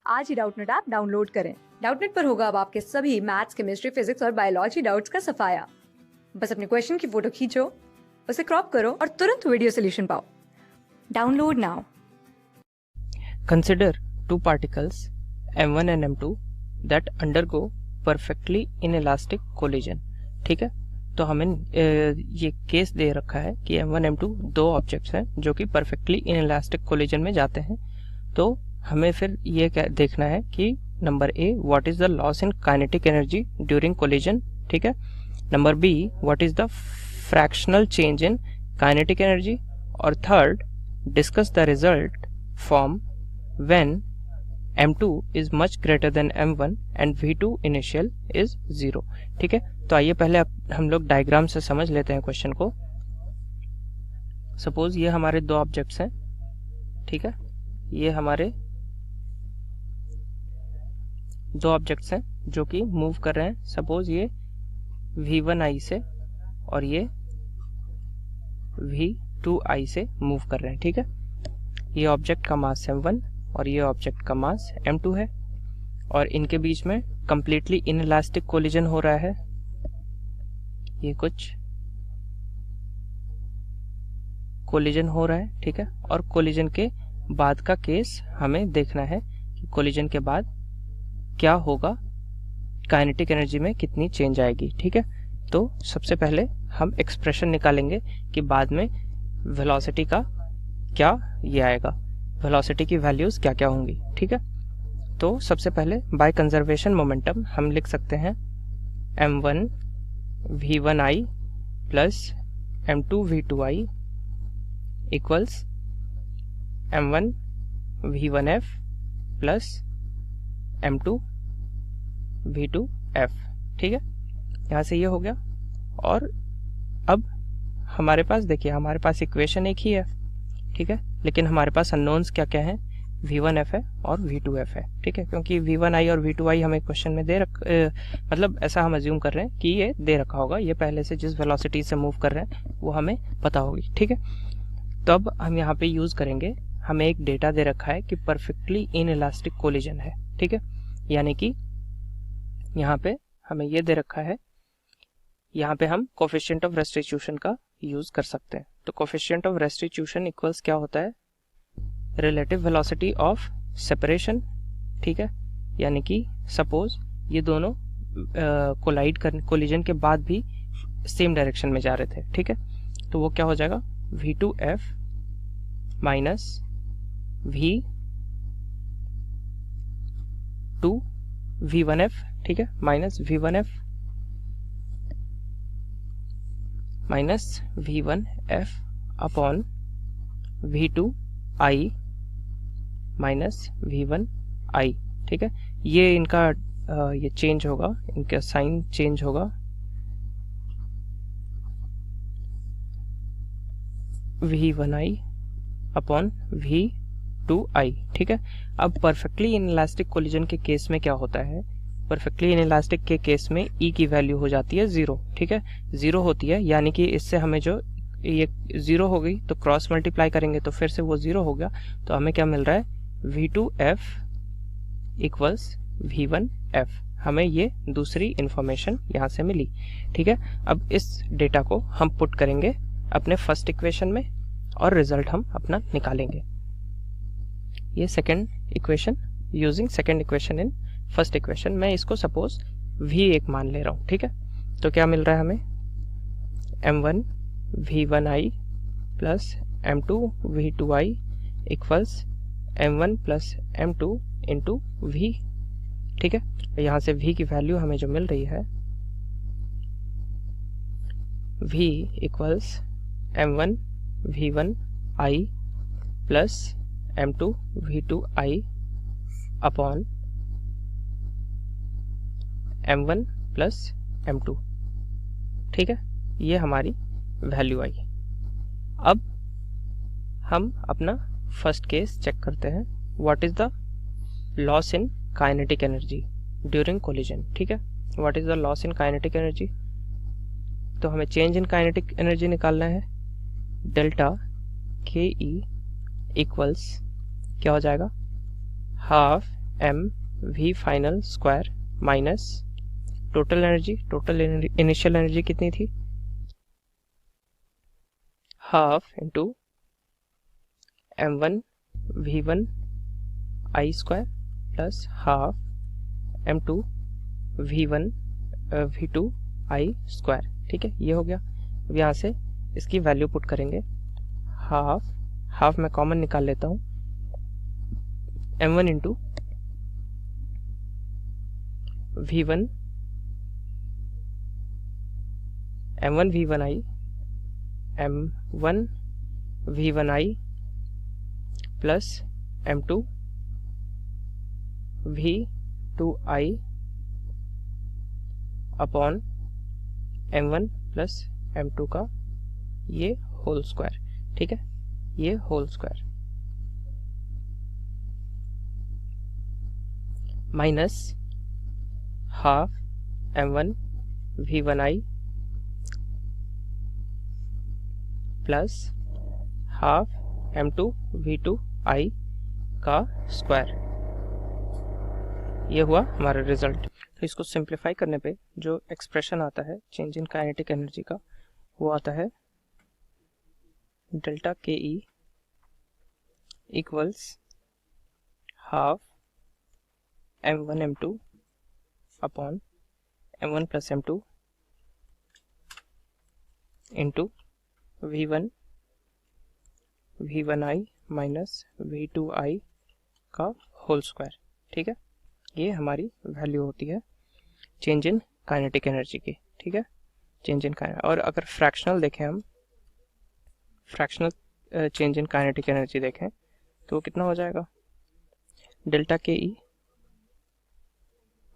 आज ही Doubtnut app download करें। Doubtnut पर होगा अब आपके सभी मैथ्स, केमिस्ट्री, फिजिक्स और बायोलॉजी डाउट्स का सफाया। बस अपने क्वेश्चन की फोटो खींचो, उसे क्रॉप करो और तुरंत वीडियो सोल्यूशन पाओ। Download now. Consider two particles m1 and m2 that undergo perfectly inelastic collision। ठीक है, तो हमें ये केस दे रखा है कि m1 m2 दो ऑब्जेक्ट्स हैं जो कि परफेक्टली इनइलास्टिक कोलिजन में जाते हैं। तो हमें फिर ये क्या देखना है कि number A, what is the loss in kinetic energy during collision. ठीक है, number B, what is the fractional change in kinetic energy, और third, discuss the result form when m2 is much greater than m1 and v2 initial is 0। ठीक है, तो आइए पहले हम लोग डायग्राम से समझ लेते हैं क्वेश्चन को। सपोज ये हमारे दो ऑब्जेक्ट्स हैं। ठीक है, ये हमारे दो ऑब्जेक्ट्स हैं जो कि मूव कर रहे हैं। सपोज ये v1i से और ये v2i से मूव कर रहे हैं। ठीक है, ये ऑब्जेक्ट का मास m1 और ये ऑब्जेक्ट का मास m2 है और इनके बीच में कंप्लीटली इनइलास्टिक कोलिजन हो रहा है। ये कुछ कोलिजन हो रहा है। ठीक है, और कोलिजन के बाद का केस हमें देखना है कि कोलिजन के बाद क्या होगा, काइनेटिक एनर्जी में कितनी चेंज आएगी। ठीक है, तो सबसे पहले हम एक्सप्रेशन निकालेंगे कि बाद में वेलोसिटी का क्या ये आएगा, वेलोसिटी की वैल्यूज क्या क्या होंगी। ठीक है, तो सबसे पहले बाय कंजर्वेशन मोमेंटम हम लिख सकते हैं m1 v1i plus m2 v2i equals m1 v1f plus m2 v2f। ठीक है, यहाँ से ये हो गया। और अब हमारे पास देखिए, हमारे पास इक्वेशन एक ही है। ठीक है, लेकिन हमारे पास अननोन्स क्या क्या हैं, v1f है और v2f है। ठीक है, क्योंकि v1i और v2i हमें क्वेश्चन में मतलब ऐसा हम अज्यूम कर रहे हैं कि ये दे रखा होगा, ये पहले से जिस वेलोसिटी से मूव कर रहे हैं वो हमें पता होगी। ठीक है, तो अब हम यहाँ पे यूज करेंगे, हमें एक डेटा दे रखा है कि परफेक्टली इनइलास्टिक कोलिजन है। ठीक है, यानी कि यहाँ पे हमें ये दे रखा है, यहाँ पे हम कोफिशिएंट ऑफ रेस्टिट्यूशन का यूज कर सकते हैं। तो कोफिशिएंट ऑफ रेस्टिट्यूशन इक्वल्स क्या होता है, रिलेटिव वेलोसिटी ऑफ सेपरेशन। ठीक है, यानी कि सपोज ये दोनों कोलिजन के बाद भी सेम डायरेक्शन में जा रहे थे। ठीक है, तो वो क्या हो जाएगा, v2f माइनस v1f। ठीक है, minus v1f minus v1f upon v2i minus v1i। ठीक है, ये इनका ये चेंज होगा, इनका साइन चेंज होगा, v1i अपॉन v2i। ठीक है, अब परफेक्टली इनइलास्टिक कोलिजन के केस में क्या होता है, परफेक्टली इनइलास्टिक के केस में e की वैल्यू हो जाती है 0। ठीक है, 0 होती है, यानी कि इससे हमें जो ये 0 हो गई तो क्रॉस मल्टीप्लाई करेंगे तो फिर से वो 0 हो गया। तो हमें क्या मिल रहा है, v2f इक्वल्स v1f। हमें ये दूसरी इंफॉर्मेशन यहाँ से मिली। ठीक है, अब इस डेटा को हम पुट करेंगे अपने फर्स्ट इक्वेशन में और रिजल्ट हम अपना निकालेंगे। ये second equation, using second equation in first equation, मैं इसको सपोज v1 मान ले रहा हूँ। ठीक है, तो क्या मिल रहा है हमें, m1 v1i plus m2 v2i equals m1 plus m2 into v। ठीक है, यहाँ से v की वैल्यू हमें जो मिल रही है, v equals m1 v1i plus m2 v2i upon m1 plus m2। ठीक है, ये हमारी वैल्यू आई। अब हम अपना फर्स्ट केस चेक करते हैं, what is the loss in kinetic energy during collision. ठीक है, what is the loss in kinetic energy, तो हमें चेंज इन काइनेटिक एनर्जी निकालना है। डेल्टा के ई इक्वल्स क्या हो जाएगा, half M V final square minus total energy, total initial energy कितनी थी, half into m1 v1 I square plus half m2 v1 v2 I square. ठीक है, ये हो गया। अब यहाँ से इसकी वैल्यू पुट करेंगे, हाफ मैं कॉमन निकाल लेता हूँ, m1 into v1 m1 v1 I m1 v1 I plus m2 v2 I upon m1 plus m2 का ये होल स्क्वायर। ठीक है, ये whole square minus half m1 v1 I plus half m2 v2 I का square. ये हुआ हमारा result. तो इसको सिंप्लीफाई करने पे जो एक्सप्रेशन आता है चेंज इन काइनेटिक एनर्जी का, वो आता है डेल्टा के E equals half m1 m2 upon m1 plus m2 into v1 v1i minus v2i का होल स्क्वायर। ठीक है, ये हमारी वैल्यू होती है चेंज इन काइनेटिक एनर्जी की। ठीक है, चेंज इन काइनेटिक। और अगर फ्रैक्शनल देखें हम, fractional change in kinetic energy देखें तो कितना हो जाएगा, डेल्टा के ई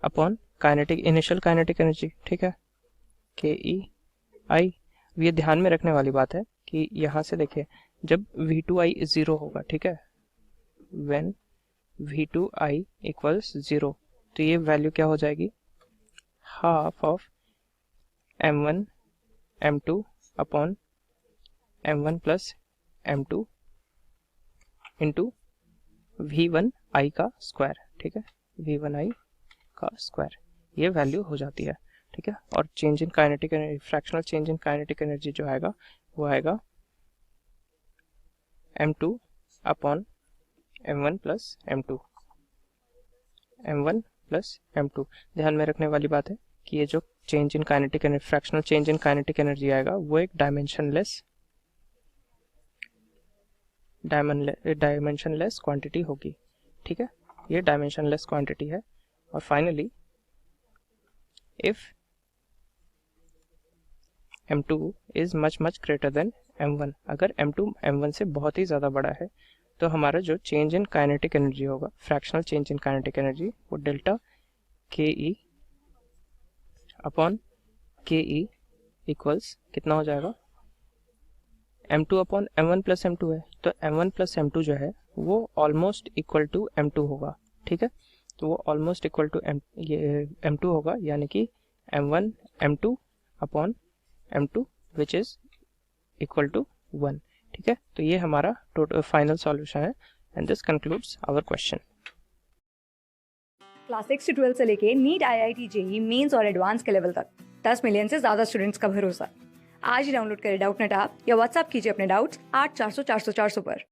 upon kinetic initial kinetic energy. ठीक है, के ई आई। ये ध्यान में रखने वाली बात है कि यहाँ से देखिए जब v2i 0 होगा, ठीक है, व्हेन v2i इक्वल्स 0, तो ये वैल्यू क्या हो जाएगी, half of m1 m2 upon m1 plus m2 into v1i का स्क्वायर। ठीक है, v1i का स्क्वायर, ये वैल्यू हो जाती है। ठीक है, और change in kinetic energy, fractional change in kinetic energy जो आएगा वो आएगा m2 upon m1 plus m2, m1 plus m2। ध्यान में रखने वाली बात है कि ये जो change in kinetic energy, fractional change in kinetic energy आएगा वो एक डायमेंशनलेस क्वांटिटी होगी। ठीक है, ये डायमेंशनलेस क्वांटिटी है। और finally if m2 is much greater than m1, अगर m2 m1 से बहुत ही ज़्यादा बड़ा है तो हमारा जो चेंज इन काइनेटिक एनर्जी होगा, fractional change in kinetic energy, वो डेल्टा के ई अपॉन के ई इक्वल्स कितना हो जाएगा, m2 upon m1 plus m2 है, तो m1 प्लस m2 जो है वो ऑलमोस्ट इक्वल टू m2 होगा। ठीक है, तो वो ऑलमोस्ट इक्वल टू m2 होगा, यानी कि m1 m2 upon m2 which is equal to 1। ठीक है, तो ये हमारा टोटल फाइनल सॉल्यूशन है and this concludes our question. Class 6 से 12 से लेके नीट, IIT, जेईई मेंस और एडवांस के लेवल तक 10 मिलियन से ज्यादा स्टूडेंट्स का भरोसा। आज ही डाउनलोड करें डाउटनेट ऐप या व्हाट्सएप कीजिए अपने डाउट्स 8400 400 400 पर।